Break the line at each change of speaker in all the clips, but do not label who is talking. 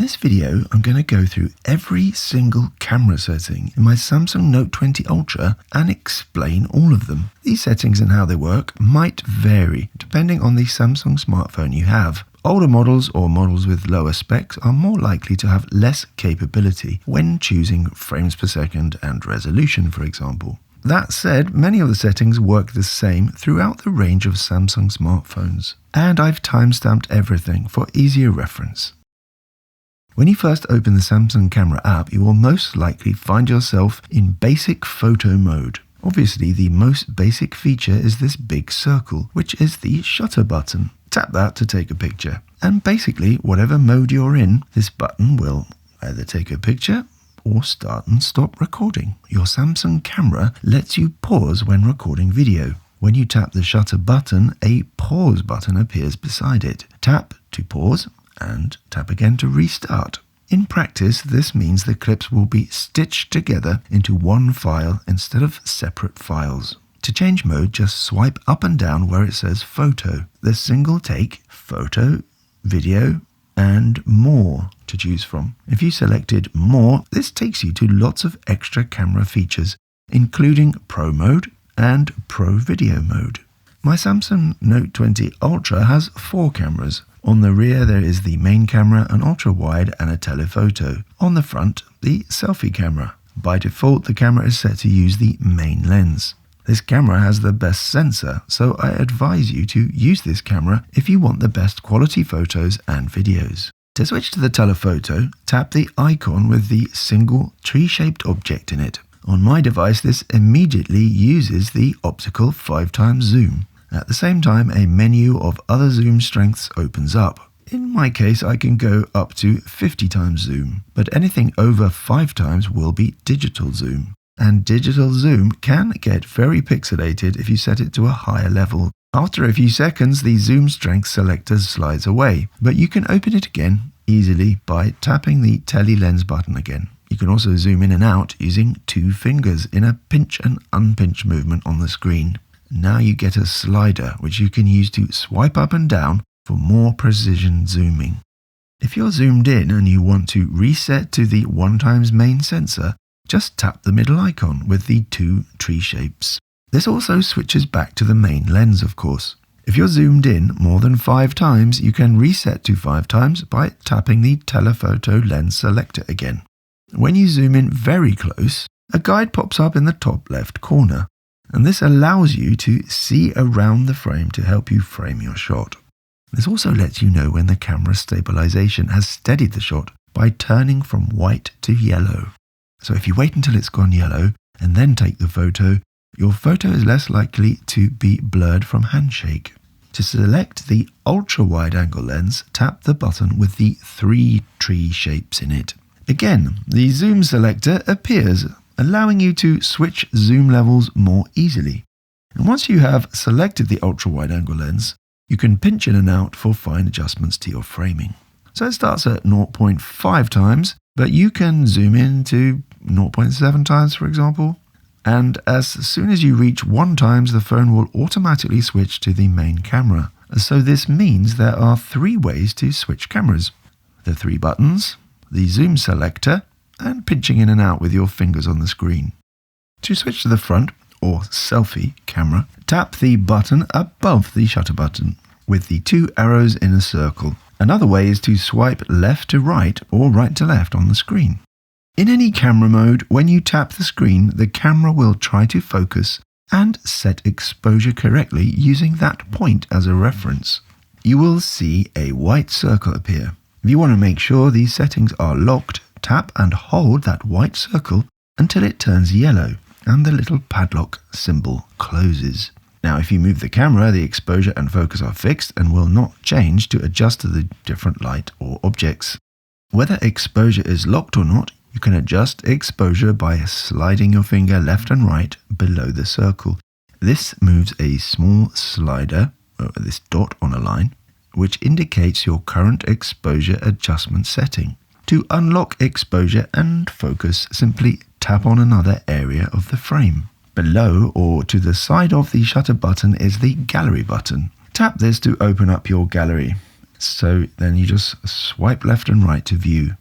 In this video, I'm going to go through every single camera setting in my Samsung Note 20 Ultra and explain all of them. These settings and how they work might vary depending on the Samsung smartphone you have. Older models or models with lower specs are more likely to have less capability when choosing frames per second and resolution, for example. That said, many of the settings work the same throughout the range of Samsung smartphones, and I've timestamped everything for easier reference. When you first open the Samsung camera app, you will most likely find yourself in basic photo mode. Obviously, the most basic feature is this big circle, which is the shutter button. Tap that to take a picture. And basically, whatever mode you're in, this button will either take a picture or start and stop recording. Your Samsung camera lets you pause when recording video. When you tap the shutter button, a pause button appears beside it. Tap to pause and tap again to restart. In practice, this means the clips will be stitched together into one file instead of separate files. To change mode, just swipe up and down where it says photo. There's single take, photo, video, and more to choose from. If you selected more, this takes you to lots of extra camera features, including Pro mode and Pro video mode. My Samsung Note 20 Ultra has 4 cameras. On the rear there is the main camera, an ultra-wide and a telephoto. On the front, the selfie camera. By default, the camera is set to use the main lens. This camera has the best sensor, so I advise you to use this camera if you want the best quality photos and videos. To switch to the telephoto, tap the icon with the single tree-shaped object in it. On my device, this immediately uses the optical 5x zoom. At the same time, a menu of other zoom strengths opens up. In my case, I can go up to 50x zoom, but anything over 5x will be digital zoom. And digital zoom can get very pixelated if you set it to a higher level. After a few seconds, the zoom strength selector slides away, but you can open it again easily by tapping the tele lens button again. You can also zoom in and out using 2 fingers in a pinch and unpinch movement on the screen. Now you get a slider which you can use to swipe up and down for more precision zooming. If you're zoomed in and you want to reset to the 1x main sensor, just tap the middle icon with the 2 tree shapes. This also switches back to the main lens, of course. If you're zoomed in more than 5x, you can reset to 5x by tapping the telephoto lens selector again. When you zoom in very close, a guide pops up in the top left corner, and this allows you to see around the frame to help you frame your shot. This also lets you know when the camera's stabilisation has steadied the shot by turning from white to yellow. So if you wait until it's gone yellow and then take the photo, your photo is less likely to be blurred from handshake. To select the ultra-wide angle lens, tap the button with the 3 tree shapes in it. Again, the zoom selector appears, allowing you to switch zoom levels more easily. And once you have selected the ultra-wide angle lens, you can pinch in and out for fine adjustments to your framing. So it starts at 0.5x, but you can zoom in to 0.7x, for example. And as soon as you reach 1x, the phone will automatically switch to the main camera. So this means there are 3 ways to switch cameras. The 3 buttons, the zoom selector, and pinching in and out with your fingers on the screen. To switch to the front, or selfie camera, tap the button above the shutter button with the 2 arrows in a circle. Another way is to swipe left to right or right to left on the screen. In any camera mode, when you tap the screen, the camera will try to focus and set exposure correctly using that point as a reference. You will see a white circle appear. If you want to make sure these settings are locked, tap and hold that white circle until it turns yellow and the little padlock symbol closes. Now, if you move the camera, the exposure and focus are fixed and will not change to adjust to the different light or objects. Whether exposure is locked or not, you can adjust exposure by sliding your finger left and right below the circle. This moves a small slider, this dot on a line, which indicates your current exposure adjustment setting. To unlock exposure and focus, simply tap on another area of the frame. Below or to the side of the shutter button is the gallery button. Tap this to open up your gallery. So then you just swipe left and right to view.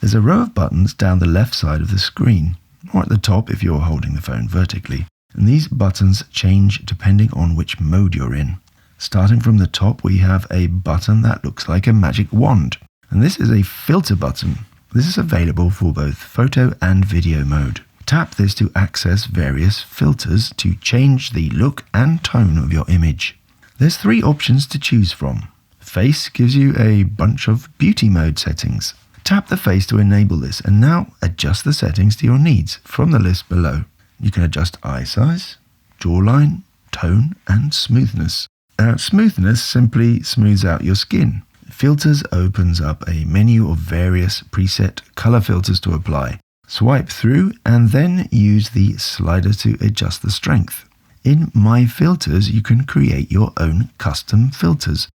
There's a row of buttons down the left side of the screen, or at the top if you're holding the phone vertically. And these buttons change depending on which mode you're in. Starting from the top, we have a button that looks like a magic wand. And this is a filter button. This is available for both photo and video mode. Tap this to access various filters to change the look and tone of your image. There's 3 options to choose from. Face gives you a bunch of beauty mode settings. Tap the face to enable this and now adjust the settings to your needs from the list below. You can adjust eye size, jawline, tone and smoothness. Smoothness simply smooths out your skin. Filters opens up a menu of various preset color filters to apply. Swipe through and then use the slider to adjust the strength. In My Filters, you can create your own custom filters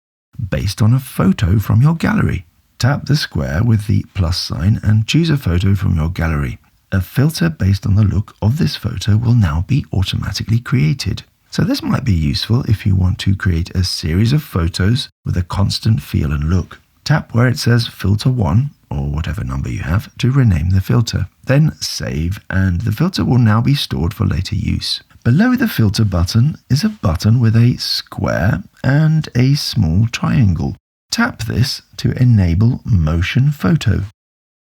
based on a photo from your gallery. Tap the square with the plus sign and choose a photo from your gallery. A filter based on the look of this photo will now be automatically created. So this might be useful if you want to create a series of photos with a constant feel and look. Tap where it says Filter 1, or whatever number you have, to rename the filter. Then save, and the filter will now be stored for later use. Below the filter button is a button with a square and a small triangle. Tap this to enable motion photo.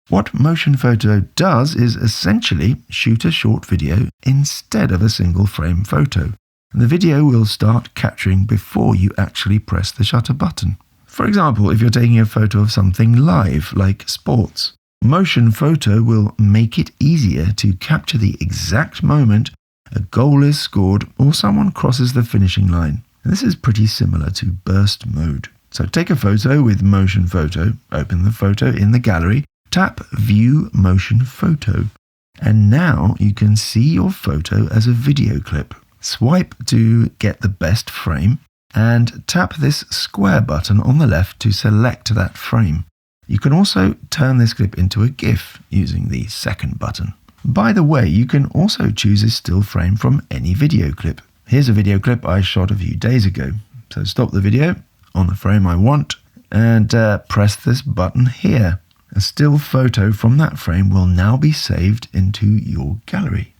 What motion photo does is essentially shoot a short video instead of a single frame photo. The video will start capturing before you actually press the shutter button. For example, if you're taking a photo of something live, like sports, motion photo will make it easier to capture the exact moment a goal is scored or someone crosses the finishing line. And this is pretty similar to burst mode. So take a photo with motion photo, open the photo in the gallery, tap View Motion Photo, and now you can see your photo as a video clip. Swipe to get the best frame and tap this square button on the left to select that frame. You can also turn this clip into a GIF using the second button. By the way, you can also choose a still frame from any video clip. Here's a video clip I shot a few days ago. So stop the video on the frame I want and press this button here. A still photo from that frame will now be saved into your gallery.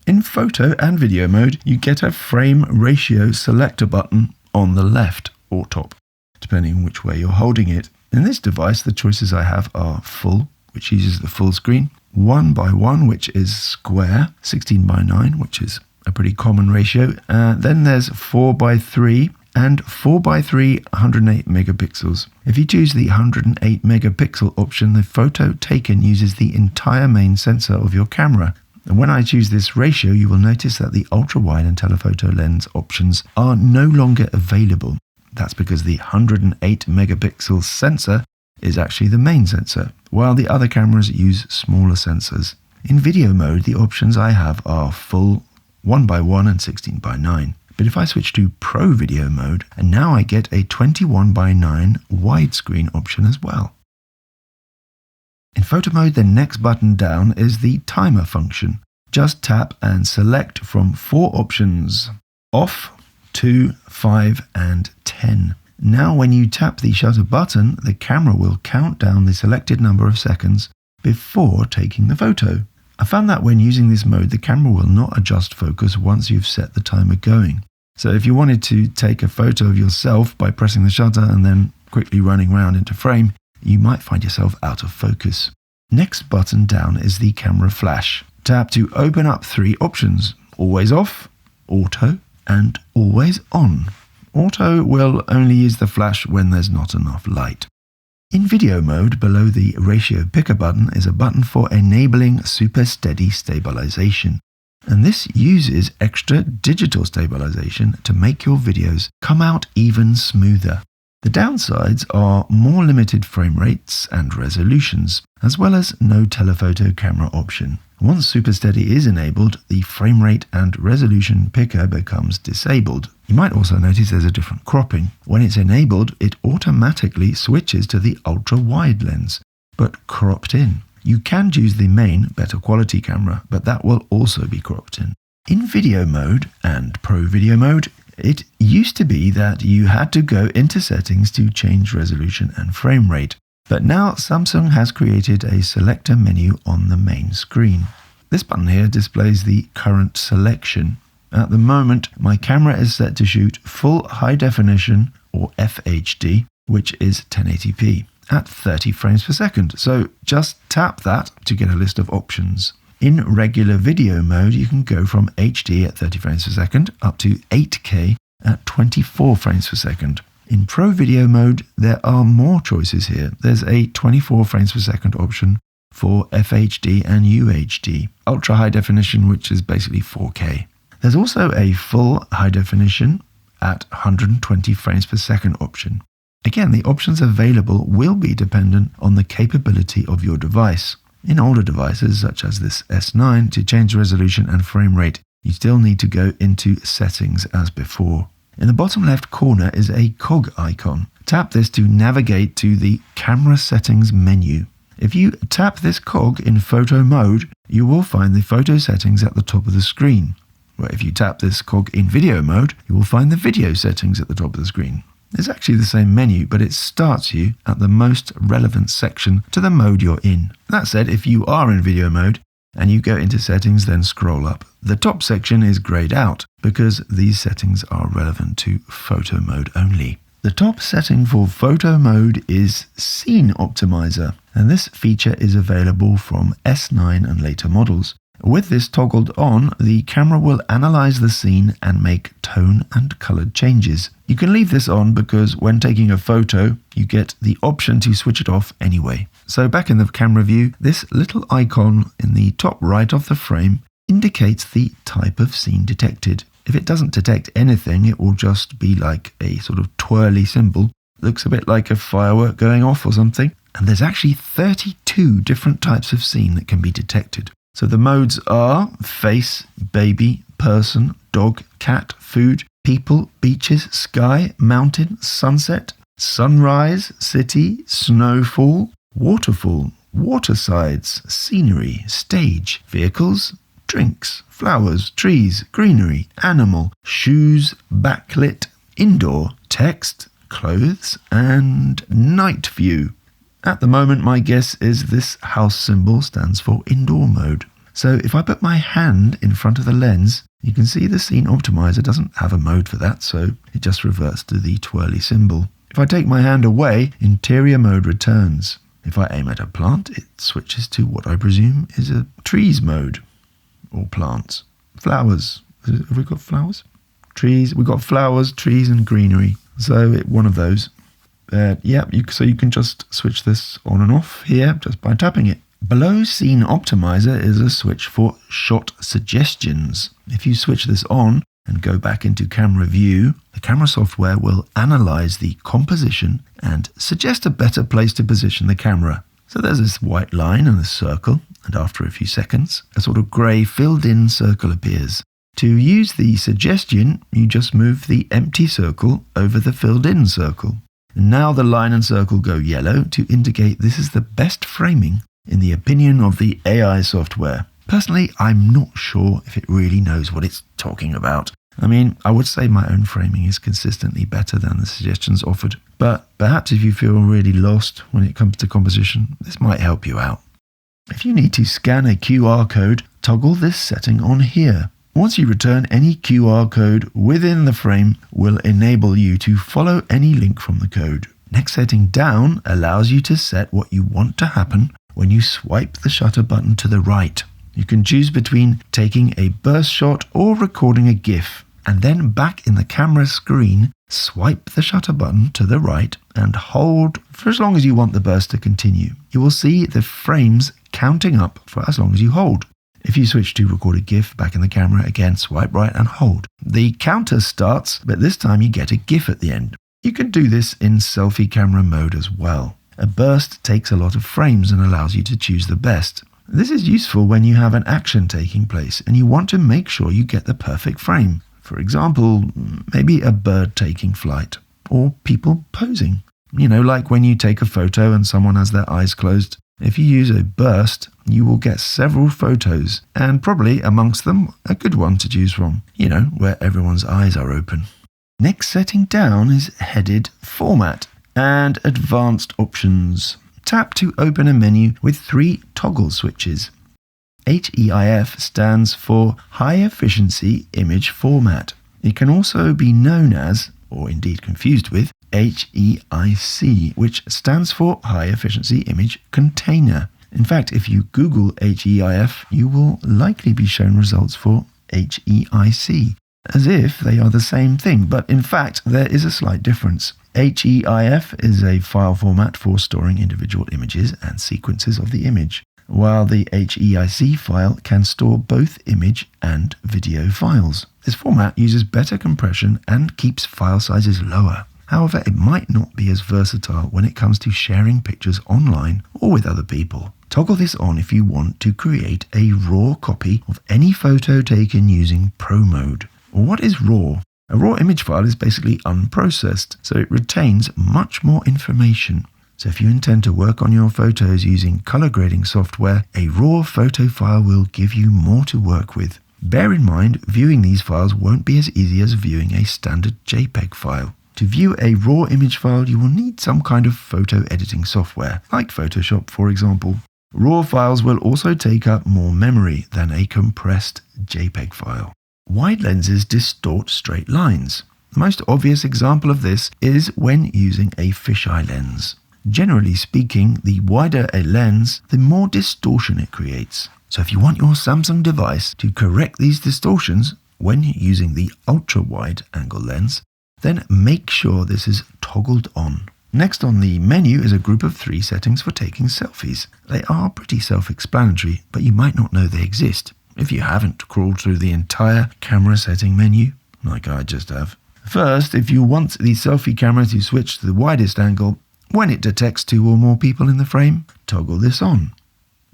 In photo and video mode, you get a frame ratio selector button on the left or top, depending on which way you're holding it. In this device, the choices I have are full, which uses the full screen, 1:1, which is square, 16:9, which is a pretty common ratio. Then there's 4:3 and 4:3 108 megapixels. If you choose the 108 megapixel option, the photo taken uses the entire main sensor of your camera. And when I choose this ratio, you will notice that the ultra-wide and telephoto lens options are no longer available. That's because the 108 megapixel sensor is actually the main sensor, while the other cameras use smaller sensors. In video mode, the options I have are full, 1:1 and 16:9. But if I switch to Pro Video mode, and now I get a 21:9 widescreen option as well. In photo mode, the next button down is the timer function. Just tap and select from 4 options: off, 2, 5 and 10. Now when you tap the shutter button, the camera will count down the selected number of seconds before taking the photo. I found that when using this mode, the camera will not adjust focus once you've set the timer going. So if you wanted to take a photo of yourself by pressing the shutter and then quickly running around into frame, you might find yourself out of focus. Next button down is the camera flash. Tap to open up 3 options: always off, auto, and always on. Auto will only use the flash when there's not enough light. In video mode, below the ratio picker button is a button for enabling super steady stabilisation. And this uses extra digital stabilisation to make your videos come out even smoother. The downsides are more limited frame rates and resolutions, as well as no telephoto camera option. Once Super Steady is enabled, the frame rate and resolution picker becomes disabled. You might also notice there's a different cropping. When it's enabled, it automatically switches to the ultra-wide lens, but cropped in. You can choose the main, better quality camera, but that will also be cropped in. In video mode and Pro Video mode, It used to be that you had to go into settings to change resolution and frame rate, but now Samsung has created a selector menu on the main screen. This button here displays the current selection. At the moment, my camera is set to shoot full high definition or FHD, which is 1080p at 30 frames per second. So just tap that to get a list of options. In regular video mode, you can go from HD at 30 frames per second up to 8K at 24 frames per second. In Pro Video mode, there are more choices here. There's a 24 frames per second option for FHD and UHD, ultra high definition, which is basically 4K. There's also a full high definition at 120 frames per second option. Again, the options available will be dependent on the capability of your device. In older devices, such as this S9, to change resolution and frame rate, you still need to go into settings as before. In the bottom left corner is a cog icon. Tap this to navigate to the camera settings menu. If you tap this cog in photo mode, you will find the photo settings at the top of the screen. Where if you tap this cog in video mode, you will find the video settings at the top of the screen. It's actually the same menu, but it starts you at the most relevant section to the mode you're in. That said, if you are in video mode and you go into settings, then scroll up. The top section is grayed out because these settings are relevant to photo mode only. The top setting for photo mode is Scene Optimiser, and this feature is available from S9 and later models. With this toggled on, the camera will analyze the scene and make tone and color changes. You can leave this on because when taking a photo, you get the option to switch it off anyway. So back in the camera view, this little icon in the top right of the frame indicates the type of scene detected. If it doesn't detect anything, it will just be like a sort of twirly symbol. Looks a bit like a firework going off or something. And there's actually 32 different types of scene that can be detected. So the modes are face, baby, person, dog, cat, food, people, beaches, sky, mountain, sunset, sunrise, city, snowfall, waterfall, watersides, scenery, stage, vehicles, drinks, flowers, trees, greenery, animal, shoes, backlit, indoor, text, clothes, and night view. At the moment, my guess is this house symbol stands for indoor mode. So if I put my hand in front of the lens, you can see the Scene Optimiser doesn't have a mode for that, so it just reverts to the twirly symbol. If I take my hand away, interior mode returns. If I aim at a plant, it switches to what I presume is a trees mode, or plants. Flowers. Have we got flowers? Trees. We've got flowers, trees, and greenery. So one of those. So you can just switch this on and off here just by tapping it. Below Scene Optimiser is a switch for shot suggestions. If you switch this on and go back into camera view, the camera software will analyze the composition and suggest a better place to position the camera. So there's this white line and a circle, and after a few seconds, a sort of grey filled-in circle appears. To use the suggestion, you just move the empty circle over the filled-in circle. And now the line and circle go yellow to indicate this is the best framing in the opinion of the AI software. Personally, I'm not sure if it really knows what it's talking about. I mean, I would say my own framing is consistently better than the suggestions offered, but perhaps if you feel really lost when it comes to composition, this might help you out. If you need to scan a QR code, toggle this setting on here. Once you return, any QR code within the frame will enable you to follow any link from the code. Next setting down allows you to set what you want to happen when you swipe the shutter button to the right. You can choose between taking a burst shot or recording a GIF, and then back in the camera screen, swipe the shutter button to the right and hold for as long as you want the burst to continue. You will see the frames counting up for as long as you hold. If you switch to record a GIF back in the camera, again swipe right and hold. The counter starts, but this time you get a GIF at the end. You can do this in selfie camera mode as well. A burst takes a lot of frames and allows you to choose the best. This is useful when you have an action taking place and you want to make sure you get the perfect frame. For example, maybe a bird taking flight or people posing. You know, like when you take a photo and someone has their eyes closed. If you use a burst, you will get several photos and probably amongst them a good one to choose from, you know, where everyone's eyes are open. Next setting down is headed Format and Advanced Options. Tap to open a menu with 3 toggle switches. HEIF stands for High Efficiency Image Format. It can also be known as, or indeed confused with, HEIC, which stands for High Efficiency Image Container. In fact, if you Google HEIF, you will likely be shown results for HEIC, as if they are the same thing, but in fact there is a slight difference. HEIF is a file format for storing individual images and sequences of the image, while the HEIC file can store both image and video files. This format uses better compression and keeps file sizes lower. However, it might not be as versatile when it comes to sharing pictures online or with other people. Toggle this on if you want to create a raw copy of any photo taken using Pro Mode. What is RAW? A raw image file is basically unprocessed, so it retains much more information. So if you intend to work on your photos using color grading software, a raw photo file will give you more to work with. Bear in mind, viewing these files won't be as easy as viewing a standard JPEG file. To view a raw image file, you will need some kind of photo editing software, like Photoshop, for example. Raw files will also take up more memory than a compressed JPEG file. Wide lenses distort straight lines. The most obvious example of this is when using a fisheye lens. Generally speaking, the wider a lens, the more distortion it creates. So if you want your Samsung device to correct these distortions when using the ultra-wide angle lens, then make sure this is toggled on. Next on the menu is a group of 3 settings for taking selfies. They are pretty self-explanatory, but you might not know they exist if you haven't crawled through the entire camera setting menu, like I just have. First, if you want the selfie camera to switch to the widest angle when it detects 2 or more people in the frame, toggle this on.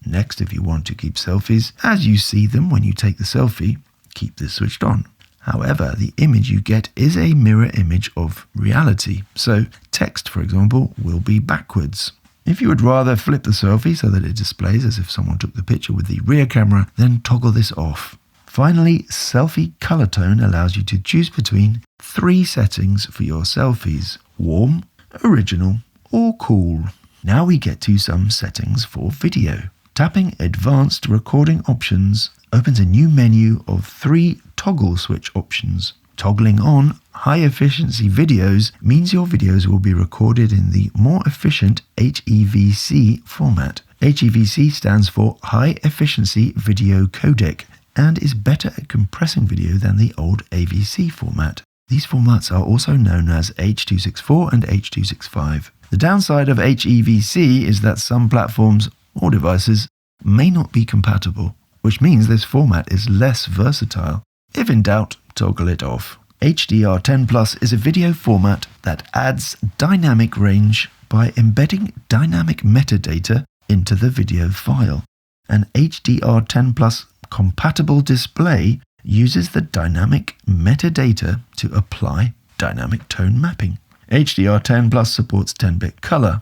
Next, if you want to keep selfies as you see them when you take the selfie, keep this switched on. However, the image you get is a mirror image of reality, so text, for example, will be backwards. If you would rather flip the selfie so that it displays as if someone took the picture with the rear camera, then toggle this off. Finally, selfie color tone allows you to choose between 3 settings for your selfies: warm, original, or cool. Now we get to some settings for video. Tapping Advanced Recording Options opens a new menu of 3 toggle switch options. Toggling on high efficiency videos means your videos will be recorded in the more efficient HEVC format. HEVC stands for High Efficiency Video Codec and is better at compressing video than the old AVC format. These formats are also known as H.264 and H.265. The downside of HEVC is that some platforms or devices may not be compatible, which means this format is less versatile. If in doubt, toggle it off. HDR10 Plus is a video format that adds dynamic range by embedding dynamic metadata into the video file. An HDR10 Plus compatible display uses the dynamic metadata to apply dynamic tone mapping. HDR10 Plus supports 10-bit color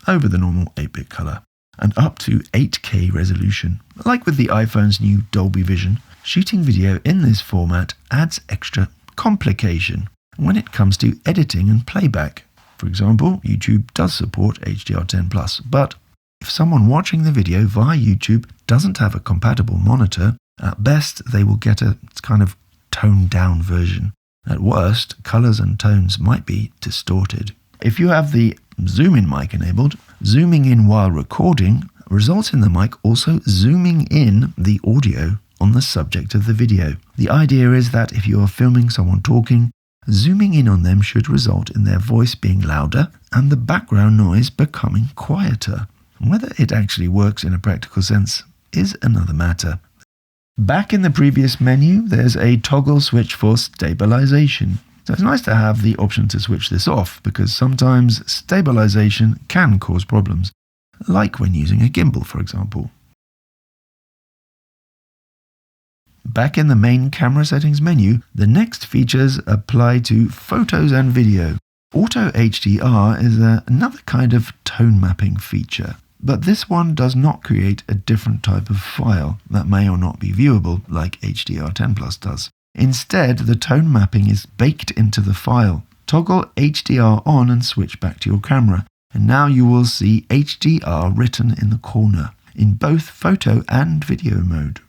over the normal 8-bit color and up to 8K resolution. Like with the iPhone's new Dolby Vision, shooting video in this format adds extra complication when it comes to editing and playback. For example, YouTube does support HDR10+, but if someone watching the video via YouTube doesn't have a compatible monitor, at best they will get a kind of toned down version. At worst, colors and tones might be distorted. If you have the zoom in mic enabled, zooming in while recording results in the mic also zooming in the audio on the subject of the video. The idea is that if you are filming someone talking, zooming in on them should result in their voice being louder and the background noise becoming quieter. Whether it actually works in a practical sense is another matter. Back in the previous menu, there's a toggle switch for stabilization. So it's nice to have the option to switch this off because sometimes stabilization can cause problems, like when using a gimbal, for example. Back in the main camera settings menu, the next features apply to photos and video. Auto HDR is another kind of tone mapping feature, but this one does not create a different type of file that may or not be viewable like HDR10+ does. Instead, the tone mapping is baked into the file. Toggle HDR on and switch back to your camera, and now you will see HDR written in the corner, in both photo and video mode.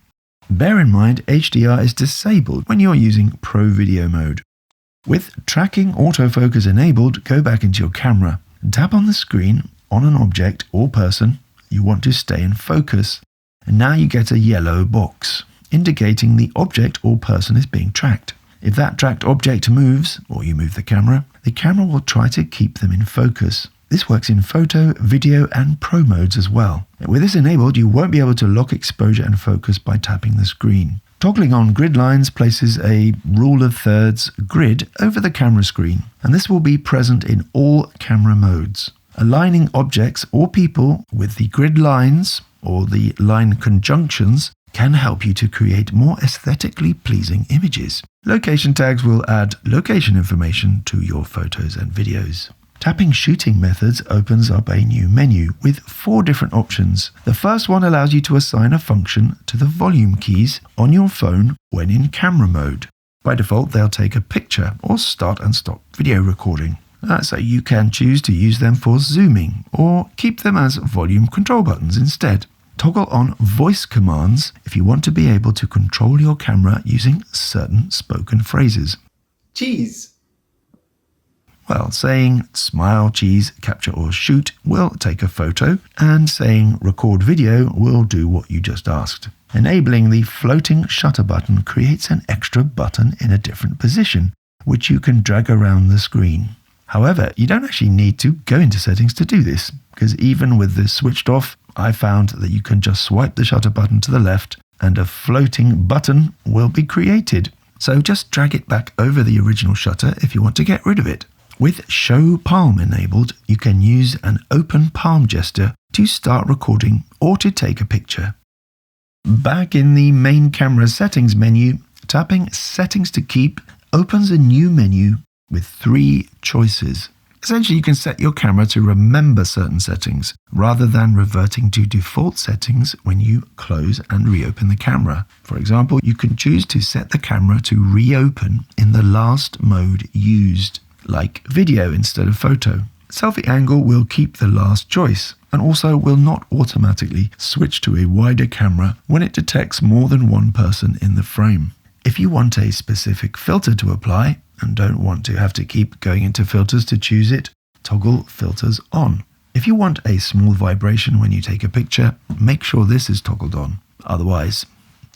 Bear in mind, HDR is disabled when you're using Pro Video mode. With tracking autofocus enabled, go back into your camera and tap on the screen on an object or person you want to stay in focus, and now you get a yellow box indicating the object or person is being tracked. If that tracked object moves, or you move the camera will try to keep them in focus. This works in photo, video and pro modes as well. With this enabled, you won't be able to lock exposure and focus by tapping the screen. Toggling on grid lines places a rule of thirds grid over the camera screen, and this will be present in all camera modes. Aligning objects or people with the grid lines or the line conjunctions can help you to create more aesthetically pleasing images. Location tags will add location information to your photos and videos. Tapping shooting methods opens up a new menu with 4 different options. The first one allows you to assign a function to the volume keys on your phone when in camera mode. By default, they'll take a picture or start and stop video recording. So you can choose to use them for zooming or keep them as volume control buttons instead. Toggle on voice commands if you want to be able to control your camera using certain spoken phrases.
Cheese.
Well, saying smile, cheese, capture or shoot will take a photo, and saying record video will do what you just asked. Enabling the floating shutter button creates an extra button in a different position, which you can drag around the screen. However, you don't actually need to go into settings to do this, because even with this switched off, I found that you can just swipe the shutter button to the left and a floating button will be created. So just drag it back over the original shutter if you want to get rid of it. With Show Palm enabled, you can use an open palm gesture to start recording or to take a picture. Back in the main camera settings menu, tapping Settings to Keep opens a new menu with 3 choices. Essentially, you can set your camera to remember certain settings rather than reverting to default settings when you close and reopen the camera. For example, you can choose to set the camera to reopen in the last mode used, like video instead of photo. Selfie angle will keep the last choice and also will not automatically switch to a wider camera when it detects more than one person in the frame. If you want a specific filter to apply and don't want to have to keep going into filters to choose it, toggle filters on. If you want a small vibration when you take a picture, make sure this is toggled on. Otherwise,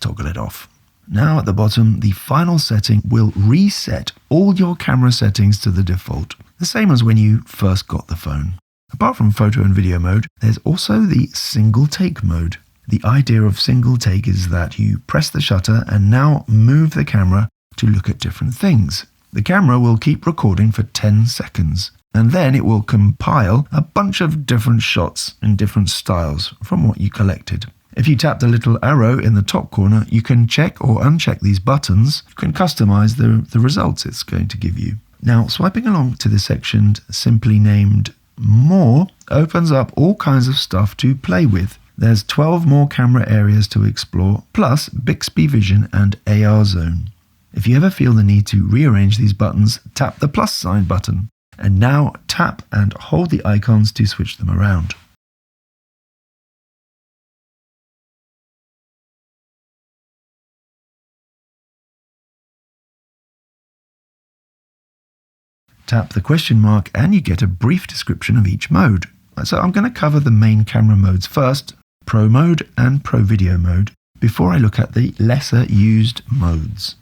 toggle it off. Now at the bottom, the final setting will reset all your camera settings to the default, the same as when you first got the phone. Apart from photo and video mode, there's also the single take mode. The idea of single take is that you press the shutter and now move the camera to look at different things. The camera will keep recording for 10 seconds, and then it will compile a bunch of different shots in different styles from what you collected. If you tap the little arrow in the top corner, you can check or uncheck these buttons. You can customize the results it's going to give you. Now, swiping along to the section simply named More opens up all kinds of stuff to play with. There's 12 more camera areas to explore, plus Bixby Vision and AR Zone. If you ever feel the need to rearrange these buttons, tap the plus sign button, and now tap and hold the icons to switch them around. Tap the question mark and you get a brief description of each mode. So I'm going to cover the main camera modes first, Pro mode and Pro Video mode, before I look at the lesser used modes.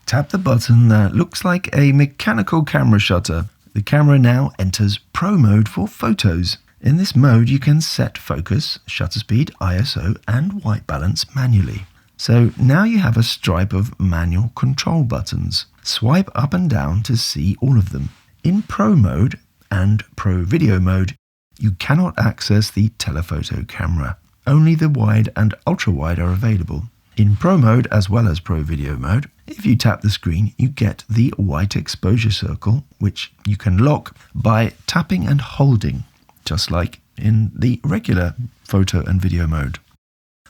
Tap the button that looks like a mechanical camera shutter. The camera now enters Pro mode for photos. In this mode, you can set focus, shutter speed, ISO, and white balance manually. So now you have a stripe of manual control buttons. Swipe up and down to see all of them. In Pro mode and Pro Video mode, you cannot access the telephoto camera. Only the wide and ultra wide are available. In Pro mode as well as Pro Video mode, if you tap the screen, you get the white exposure circle, which you can lock by tapping and holding, just like in the regular photo and video mode.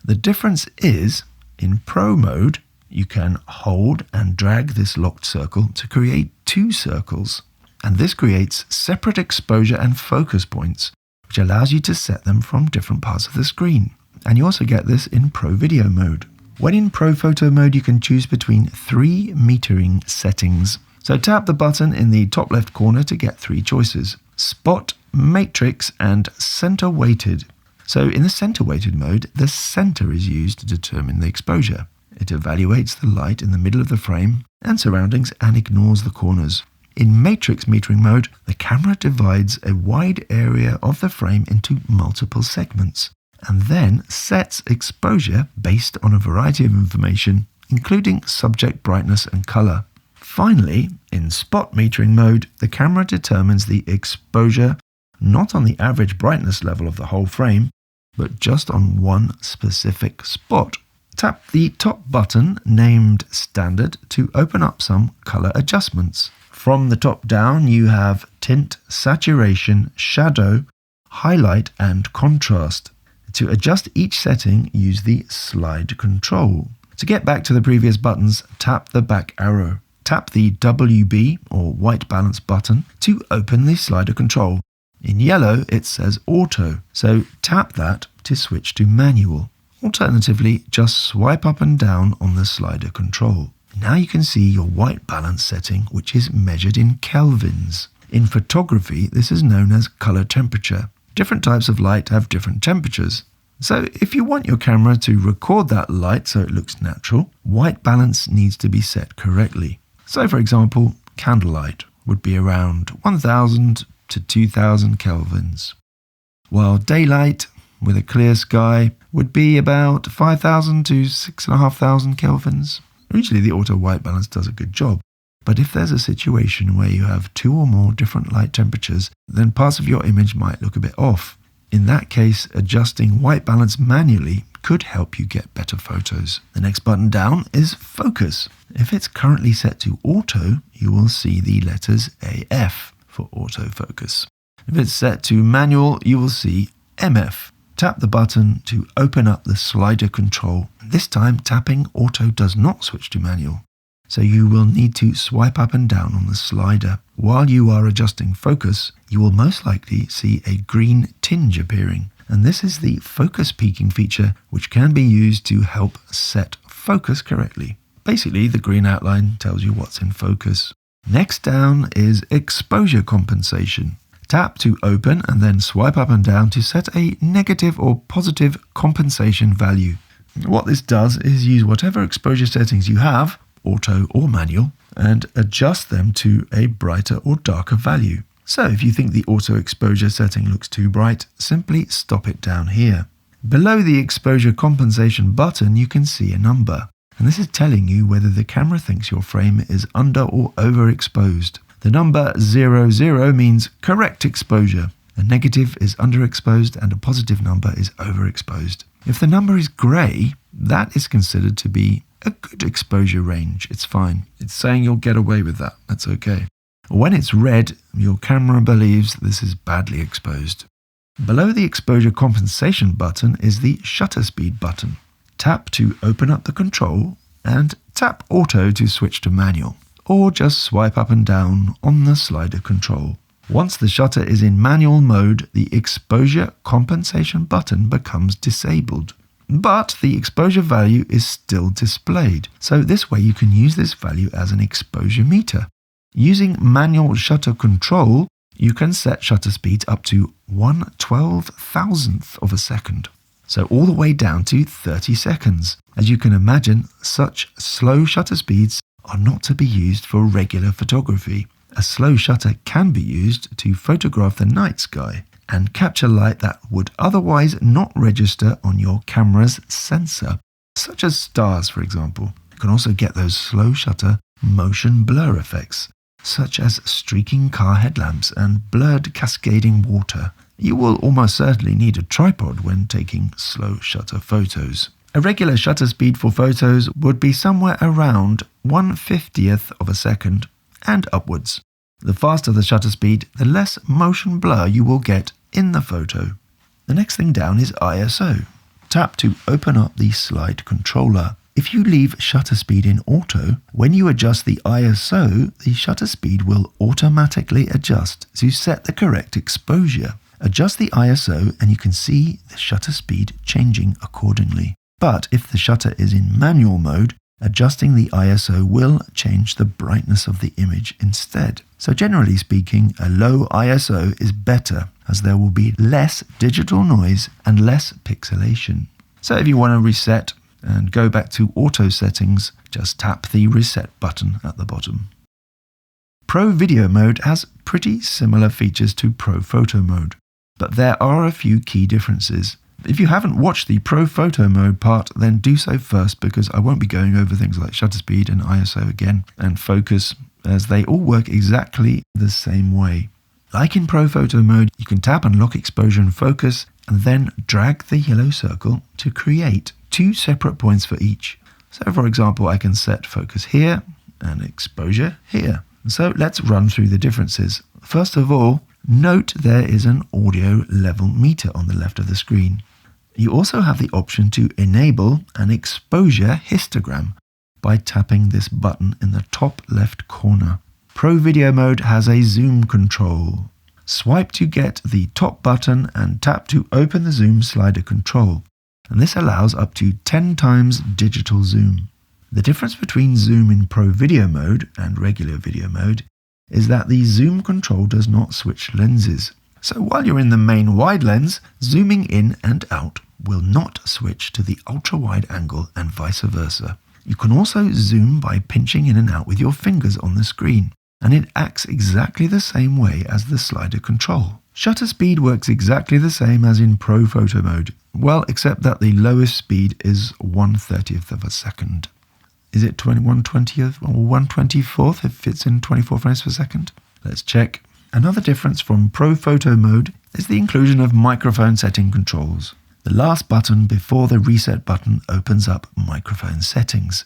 The difference is, in Pro mode, You can hold and drag this locked circle to create 2 circles. And this creates separate exposure and focus points, which allows you to set them from different parts of the screen. And you also get this in Pro Video mode. When in Pro Photo mode, you can choose between 3 metering settings. So tap the button in the top left corner to get 3 choices: Spot, Matrix, and Center Weighted. So in the Center Weighted mode, the center is used to determine the exposure. It evaluates the light in the middle of the frame and surroundings and ignores the corners. In Matrix metering mode, the camera divides a wide area of the frame into multiple segments and then sets exposure based on a variety of information, including subject brightness and color. Finally, in Spot metering mode, the camera determines the exposure not on the average brightness level of the whole frame, but just on one specific spot. Tap the top button named Standard to open up some color adjustments. From the top down, you have Tint, Saturation, Shadow, Highlight, and Contrast. To adjust each setting, use the slide control. To get back to the previous buttons, tap the back arrow. Tap the WB or white balance button to open the slider control. In yellow, it says Auto, so tap that to switch to manual. Alternatively, just swipe up and down on the slider control. Now you can see your white balance setting, which is measured in kelvins. In photography, this is known as color temperature. Different types of light have different temperatures. So if you want your camera to record that light so it looks natural, white balance needs to be set correctly. So for example, candlelight would be around 1000 to 2000 kelvins, while daylight with a clear sky would be about 5000 to 6500 kelvins. Usually the auto white balance does a good job, but if there's a situation where you have 2 or more different light temperatures, then parts of your image might look a bit off. In that case, adjusting white balance manually could help you get better photos. The next button down is Focus. If it's currently set to Auto, you will see the letters AF for autofocus. If it's set to Manual, you will see MF. Tap the button to open up the slider control. This time, tapping Auto does not switch to Manual, so you will need to swipe up and down on the slider. While you are adjusting focus, you will most likely see a green tinge appearing, and this is the focus peaking feature, which can be used to help set focus correctly. Basically, the green outline tells you what's in focus. Next down is exposure compensation. Tap to open and then swipe up and down to set a negative or positive compensation value. What this does is use whatever exposure settings you have, auto or manual, and adjust them to a brighter or darker value. So if you think the auto exposure setting looks too bright, simply stop it down here. Below the exposure compensation button, you can see a number, and this is telling you whether the camera thinks your frame is under or overexposed. The number 00 means correct exposure. A negative is underexposed and a positive number is overexposed. If the number is grey, that is considered to be a good exposure range. It's fine. It's saying you'll get away with that. That's okay. When it's red, your camera believes this is badly exposed. Below the exposure compensation button is the shutter speed button. Tap to open up the control and tap auto to switch to manual, or just swipe up and down on the slider control. Once the shutter is in manual mode, the exposure compensation button becomes disabled. But the exposure value is still displayed, so this way you can use this value as an exposure meter. Using manual shutter control, you can set shutter speeds up to 1/12,000th of a second, so all the way down to 30 seconds. As you can imagine, such slow shutter speeds are not to be used for regular photography. A slow shutter can be used to photograph the night sky and capture light that would otherwise not register on your camera's sensor, such as stars, for example. You can also get those slow shutter motion blur effects, such as streaking car headlamps and blurred cascading water. You will almost certainly need a tripod when taking slow shutter photos. A regular shutter speed for photos would be somewhere around 1/50th of a second and upwards. The faster the shutter speed, the less motion blur you will get in the photo. The next thing down is ISO. Tap to open up the slide controller. If you leave shutter speed in auto, when you adjust the ISO, the shutter speed will automatically adjust to set the correct exposure. Adjust the ISO and you can see the shutter speed changing accordingly. But if the shutter is in manual mode, adjusting the ISO will change the brightness of the image instead. So generally speaking, a low ISO is better as there will be less digital noise and less pixelation. So if you want to reset and go back to auto settings, just tap the reset button at the bottom. Pro Video mode has pretty similar features to Pro Photo mode, but there are a few key differences. If you haven't watched the Pro Photo mode part, then do so first because I won't be going over things like shutter speed and ISO again and focus, as they all work exactly the same way. Like in Pro Photo mode, you can tap and lock exposure and focus and then drag the yellow circle to create 2 separate points for each. So for example, I can set focus here and exposure here. So let's run through the differences. First of all, note there is an audio level meter on the left of the screen. You also have the option to enable an exposure histogram by tapping this button in the top left corner. Pro Video mode has a zoom control. Swipe to get the top button and tap to open the zoom slider control. And this allows up to 10 times digital zoom. The difference between zoom in Pro Video mode and regular video mode is that the zoom control does not switch lenses. So while you're in the main wide lens, zooming in and out will not switch to the ultra-wide angle and vice versa. You can also zoom by pinching in and out with your fingers on the screen, and it acts exactly the same way as the slider control. Shutter speed works exactly the same as in Pro Photo mode, well, except that the lowest speed is 1/30th of a second. Is it 1/20th or 1/24th if it's in 24 frames per second? Let's check. Another difference from Pro Photo mode is the inclusion of microphone setting controls. The last button before the reset button opens up microphone settings,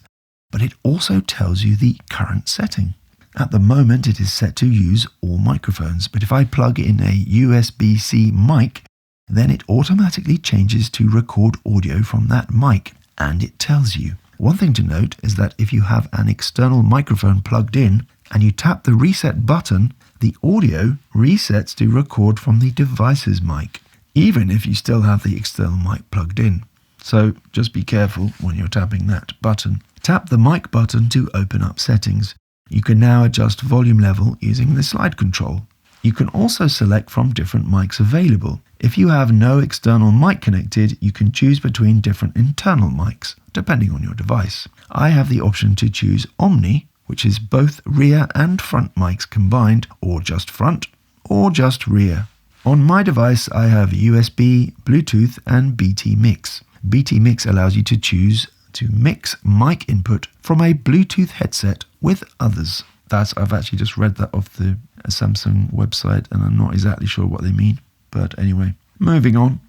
but it also tells you the current setting. At the moment it is set to use all microphones, but if I plug in a USB-C mic, then it automatically changes to record audio from that mic, and it tells you. One thing to note is that if you have an external microphone plugged in and you tap the reset button, the audio resets to record from the device's mic, even if you still have the external mic plugged in. So just be careful when you're tapping that button. Tap the mic button to open up settings. You can now adjust volume level using the slide control. You can also select from different mics available. If you have no external mic connected, you can choose between different internal mics, depending on your device. I have the option to choose Omni, which is both rear and front mics combined, or just front, or just rear. On my device, I have USB, Bluetooth, and BT Mix. BT Mix allows you to choose to mix mic input from a Bluetooth headset with others. I've actually just read that off the Samsung website, and I'm not exactly sure what they mean. But anyway, moving on.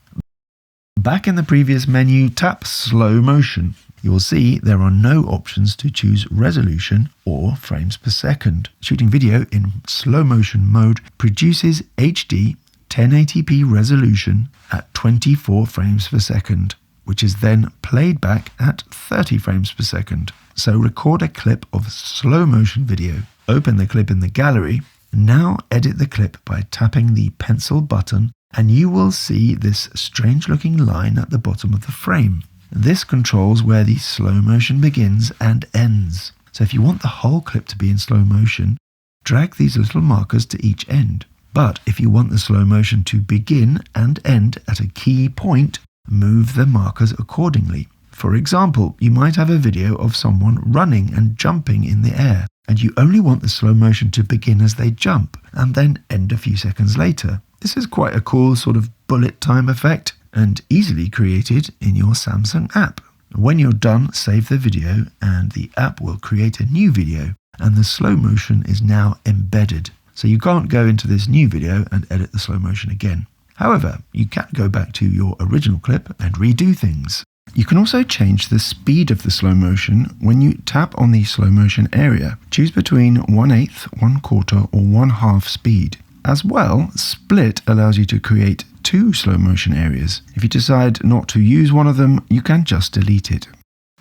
Back in the previous menu, tap Slow Motion. You will see there are no options to choose resolution or frames per second. Shooting video in slow motion mode produces HD 1080p resolution at 24 frames per second, which is then played back at 30 frames per second. So record a clip of slow motion video. Open the clip in the gallery. Now edit the clip by tapping the pencil button, and you will see this strange looking line at the bottom of the frame. This controls where the slow motion begins and ends. So if you want the whole clip to be in slow motion, drag these little markers to each end. But if you want the slow motion to begin and end at a key point, move the markers accordingly. For example, you might have a video of someone running and jumping in the air, and you only want the slow motion to begin as they jump and then end a few seconds later. This is quite a cool sort of bullet time effect and easily created in your Samsung app. When you're done, save the video and the app will create a new video, and the slow motion is now embedded. So you can't go into this new video and edit the slow motion again. However, you can go back to your original clip and redo things. You can also change the speed of the slow motion when you tap on the slow motion area. Choose between 1/8, 1/4 or 1/2 speed. As well, split allows you to create 2 slow motion areas. If you decide not to use one of them, you can just delete it.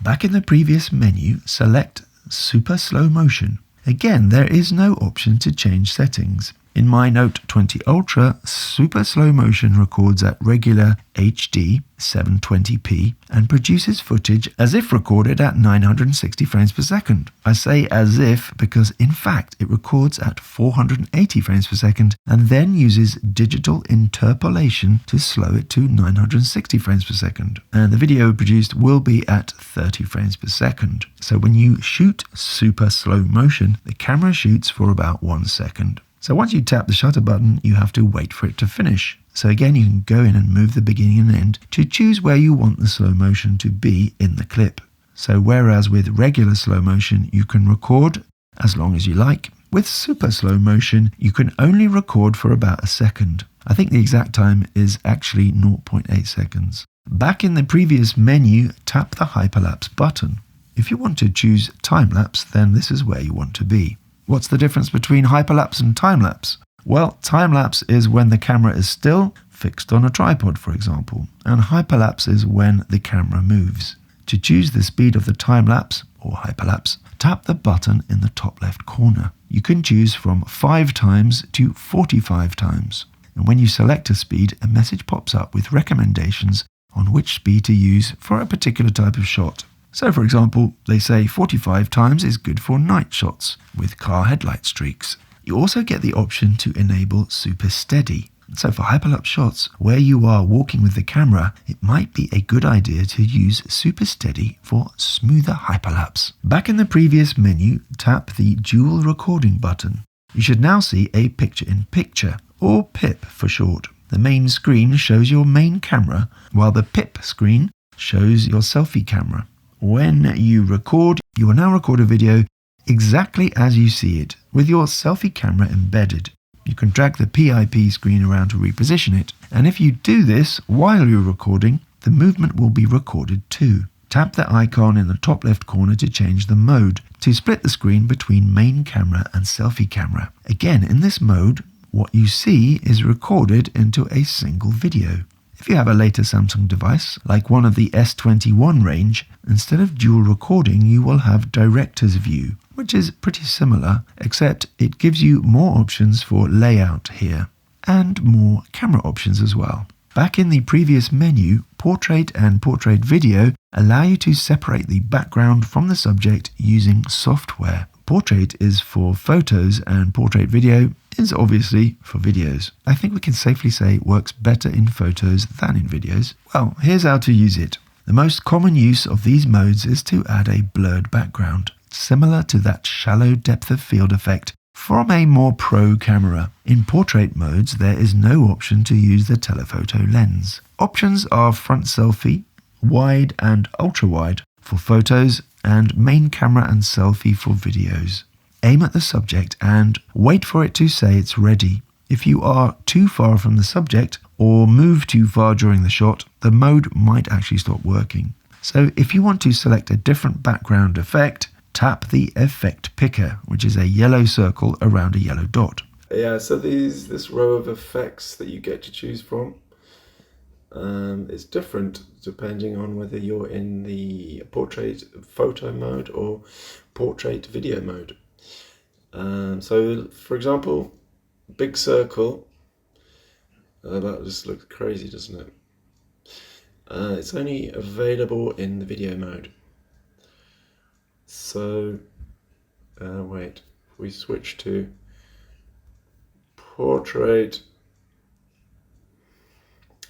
Back in the previous menu, select Super Slow Motion. Again, there is no option to change settings. In my Note 20 Ultra, Super Slow Motion records at regular HD 720p and produces footage as if recorded at 960 frames per second. I say as if because in fact it records at 480 frames per second and then uses digital interpolation to slow it to 960 frames per second. And the video produced will be at 30 frames per second. So when you shoot Super Slow Motion, the camera shoots for about 1 second. So once you tap the shutter button, you have to wait for it to finish. So again, you can go in and move the beginning and end to choose where you want the slow motion to be in the clip. So whereas with regular slow motion, you can record as long as you like, with super slow motion, you can only record for about a second. I think the exact time is actually 0.8 seconds. Back in the previous menu, tap the Hyperlapse button. If you want to choose Timelapse, then this is where you want to be. What's the difference between Hyperlapse and Timelapse? Well, Timelapse is when the camera is still, fixed on a tripod for example, and Hyperlapse is when the camera moves. To choose the speed of the Timelapse, or Hyperlapse, tap the button in the top left corner. You can choose from 5 times to 45 times. And when you select a speed, a message pops up with recommendations on which speed to use for a particular type of shot. So for example, they say 45 times is good for night shots with car headlight streaks. You also get the option to enable super steady. So for hyperlapse shots where you are walking with the camera, it might be a good idea to use super steady for smoother hyperlapse. Back in the previous menu, tap the dual recording button. You should now see a picture-in-picture, or PIP for short. The main screen shows your main camera, while the PIP screen shows your selfie camera. When you record, you will now record a video exactly as you see it, with your selfie camera embedded. You can drag the PIP screen around to reposition it, and if you do this while you're recording, the movement will be recorded too. Tap the icon in the top left corner to change the mode, to split the screen between main camera and selfie camera. Again, in this mode, what you see is recorded into a single video. If you have a later Samsung device, like one of the S21 range, instead of dual recording, you will have director's view, which is pretty similar, except it gives you more options for layout here, and more camera options as well. Back in the previous menu, Portrait and Portrait Video allow you to separate the background from the subject using software. Portrait is for photos and Portrait Video is obviously for videos. I think we can safely say it works better in photos than in videos. Well, here's how to use it. The most common use of these modes is to add a blurred background, similar to that shallow depth of field effect from a more pro camera. In portrait modes, there is no option to use the telephoto lens. Options are front selfie, wide and ultra wide for photos, and main camera and selfie for videos. Aim at the subject and wait for it to say it's ready. If you are too far from the subject or move too far during the shot, the mode might actually stop working. So if you want to select a different background effect, tap the effect picker, which is a yellow circle around a yellow dot.
Yeah, so this row of effects that you get to choose from is different depending on whether you're in the portrait photo mode or portrait video mode. So for example, big circle, that just looks crazy, doesn't it? It's only available in the video mode. So wait, if we switch to portrait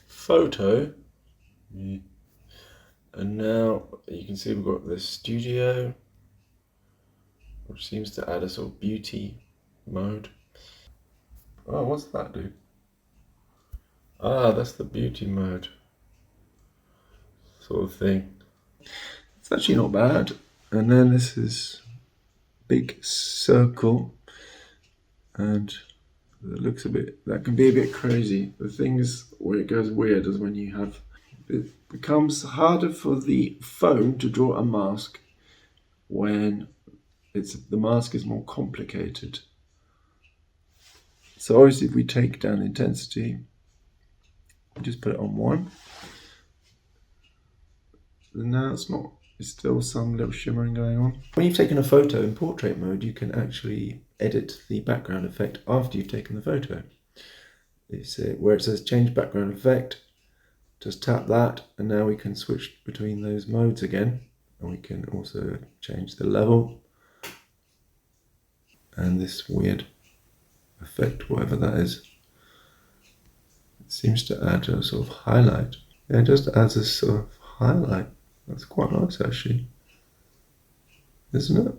photo, and now you can see we've got the studio, which seems to add a sort of beauty mode. Oh, what's that do? Ah, that's the beauty mode sort of thing. It's actually not bad. And then this is big circle, and it looks a bit, that can be a bit crazy. The thing is where it goes weird is when you have, it becomes harder for the phone to draw a mask when the mask is more complicated. So obviously if we take down intensity, just put it on 1, and now it's not There's still some little shimmering going on. When you've taken a photo in portrait mode, you can actually edit the background effect after you've taken the photo. Where it says change background effect, just tap that, and now we can switch between those modes again. And we can also change the level and this weird effect, whatever that is. It seems to add a sort of highlight. Yeah, it just adds a sort of highlight. That's quite nice actually, isn't it?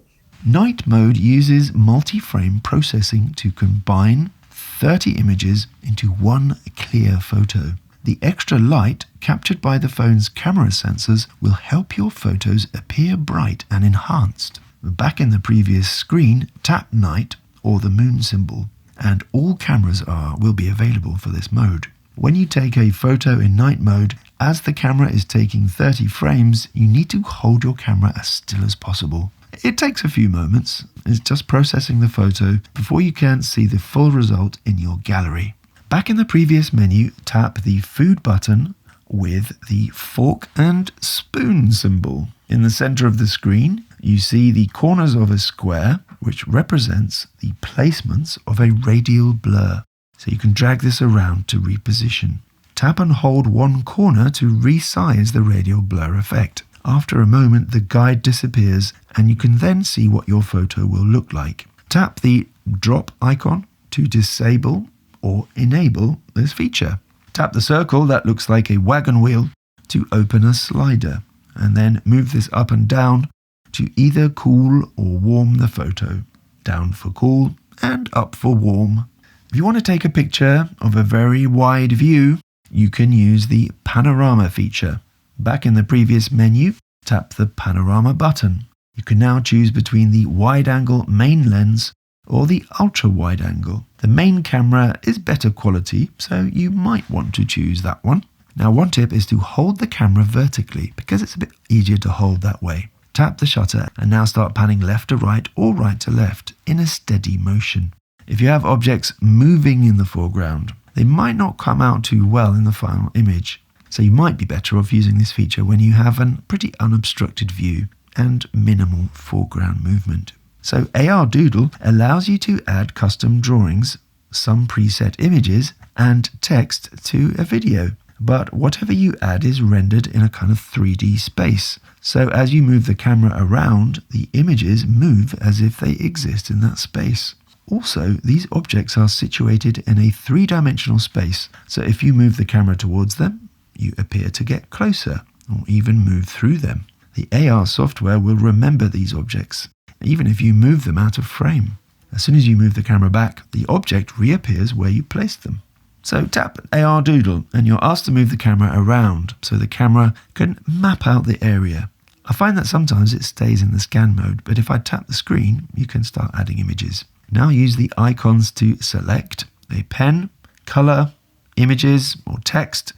Night mode uses multi-frame processing to combine 30 images into one clear photo. The extra light captured by the phone's camera sensors will help your photos appear bright and enhanced. Back in the previous screen, tap night or the moon symbol, and all cameras will be available for this mode. When you take a photo in night mode, as the camera is taking 30 frames, you need to hold your camera as still as possible. It takes a few moments. It's just processing the photo before you can see the full result in your gallery. Back in the previous menu, tap the food button with the fork and spoon symbol. In the center of the screen, you see the corners of a square, which represents the placements of a radial blur. So you can drag this around to reposition. Tap and hold one corner to resize the radial blur effect. After a moment, the guide disappears and you can then see what your photo will look like. Tap the drop icon to disable or enable this feature. Tap the circle that looks like a wagon wheel to open a slider, and then move this up and down to either cool or warm the photo. Down for cool and up for warm. If you want to take a picture of a very wide view, you can use the Panorama feature. Back in the previous menu, tap the Panorama button. You can now choose between the wide-angle main lens or the ultra-wide angle. The main camera is better quality, so you might want to choose that one. Now, one tip is to hold the camera vertically because it's a bit easier to hold that way. Tap the shutter and now start panning left to right or right to left in a steady motion. If you have objects moving in the foreground, they might not come out too well in the final image. So you might be better off using this feature when you have a pretty unobstructed view and minimal foreground movement. So AR Doodle allows you to add custom drawings, some preset images, and text to a video. But whatever you add is rendered in a kind of 3D space. So as you move the camera around, the images move as if they exist in that space. Also, these objects are situated in a 3-dimensional space. So if you move the camera towards them, you appear to get closer or even move through them. The AR software will remember these objects, even if you move them out of frame. As soon as you move the camera back, the object reappears where you placed them. So tap AR Doodle and you're asked to move the camera around so the camera can map out the area. I find that sometimes it stays in the scan mode, but if I tap the screen, you can start adding images. Now use the icons to select a pen, color, images or text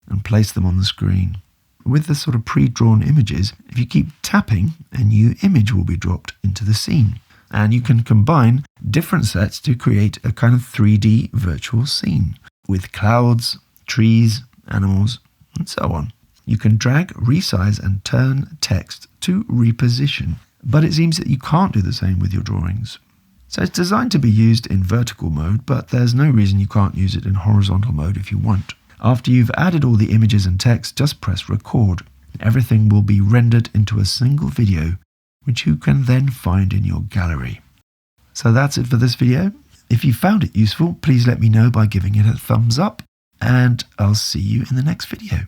and place them on the screen. With the sort of pre-drawn images, if you keep tapping, a new image will be dropped into the scene. And you can combine different sets to create a kind of 3D virtual scene with clouds, trees, animals, and so on. You can drag, resize, and turn text to reposition, but it seems that you can't do the same with your drawings. So it's designed to be used in vertical mode, but there's no reason you can't use it in horizontal mode if you want. After you've added all the images and text, just press record. Everything will be rendered into a single video, which you can then find in your gallery. So that's it for this video. If you found it useful, please let me know by giving it a thumbs up, and I'll see you in the next video.